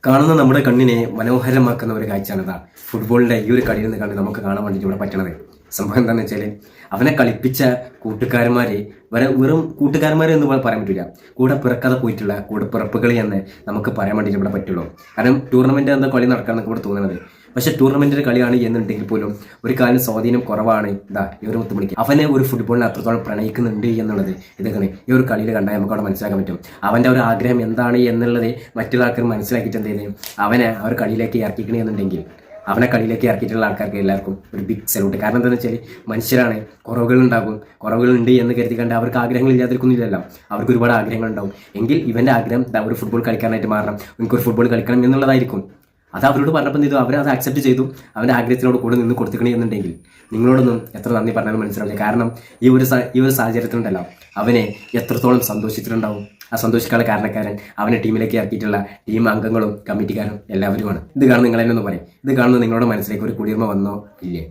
കാണുന്ന നമ്മുടെ കണ്ണിനെ മനോഹരമാക്കുന്ന ഒരു കാഴ്ചയാണിതാ ഫുട്ബോളിന്റെ ഈ ഒരു കളിയിൽ നിന്ന് കണ്ട് നമുക്ക് കാണാൻ വേണ്ടിയിട്ട് ഇവിടെ പറ്റണത്. സംഭവം എന്താണെന്ന് വെച്ചാൽ അവനെ കളിപ്പിച്ച കൂട്ടുകാരന്മാര് വെറും കൂട്ടുകാരന്മാരെ എന്ന് പറയാൻ പറ്റില്ല, കൂടെ പിറക്കാതെ പോയിട്ടുള്ള കൂടെ പിറപ്പുകളി എന്ന് നമുക്ക് പറയാൻ വേണ്ടിയിട്ട് ഇവിടെ പറ്റുള്ളൂ. കാരണം ടൂർണമെന്റ് എന്താ കളി നടക്കാന്നൊക്കെ ഇവിടെ തോന്നുന്നത്. പക്ഷെ ടൂർണമെന്റിന്റെ കളിയാണ് എന്നുണ്ടെങ്കിൽ പോലും ഒരു കാലം സ്വാധീനം കുറവാണ്. ഈ ഒരു മുത്തുമണിക്ക് അവനെ ഒരു ഫുട്ബോളിനെ അത്രത്തോളം പ്രണയിക്കുന്നുണ്ട് എന്നുള്ളത് ഇതൊക്കെ ഈ ഒരു കളിയിൽ കണ്ടാൽ നമുക്ക് അവിടെ മനസ്സിലാക്കാൻ പറ്റും. അവന്റെ ഒരു ആഗ്രഹം എന്താണ് എന്നുള്ളത് മറ്റുള്ള ആൾക്കാർ മനസ്സിലാക്കിയിട്ട് എന്ത് ചെയ്യും, അവനെ ആ ഒരു കളിയിലേക്ക് ഇറക്കിക്കണേ എന്നുണ്ടെങ്കിൽ അവനെ കളിയിലേക്ക് ഇറക്കിയിട്ടുള്ള ആൾക്കാർക്ക് എല്ലാവർക്കും ഒരു ബിഗ് സല്യൂട്ട്. കാരണം എന്താണെന്ന് വെച്ചാൽ മനുഷ്യരാണ്, കുറവുകളുണ്ട് എന്ന് കരുതി കണ്ട് അവർക്ക് ആഗ്രഹങ്ങൾ ഇല്ലാതിരിക്കുന്നില്ലല്ലോ. അവർക്ക് ഒരുപാട് ആഗ്രഹങ്ങൾ ഉണ്ടാവും. എങ്കിൽ ഇവന്റെ ആഗ്രഹം ഒരു ഫുട്ബോൾ കളിക്കാനായിട്ട് മാറണം, എനിക്കൊരു ഫുട്ബോൾ കളിക്കണം എന്നുള്ളതായിരിക്കും. അത് അവരോട് പറഞ്ഞപ്പോൾ ചെയ്തു, അവരത് അക്സെപ്റ്റ് ചെയ്തു. അവൻ്റെ ആഗ്രഹത്തിനോട് കൂടെ നിന്ന് കൊടുത്തിക്കണേ എന്നുണ്ടെങ്കിൽ നിങ്ങളോടൊന്നും എത്ര നന്ദി പറഞ്ഞാലും മനസ്സിലാവില്ല. കാരണം ഈ ഒരു സാഹചര്യത്തിലുണ്ടല്ലോ അവനെ എത്രത്തോളം സന്തോഷിച്ചിട്ടുണ്ടാവും. ആ സന്തോഷിക്കാനുള്ള കാരണക്കാരൻ അവനെ ടീമിലേക്ക് ഇറക്കിയിട്ടുള്ള ടീം അംഗങ്ങളും കമ്മിറ്റിക്കാരും എല്ലാവരുമാണ്. ഇത് കാണുന്ന നിങ്ങൾ തന്നെ ഒന്ന് പറയും, ഇത് കാണുന്ന നിങ്ങളുടെ മനസ്സിലേക്ക് ഒരു കുളിർമ വന്നോ ഇല്ലേ?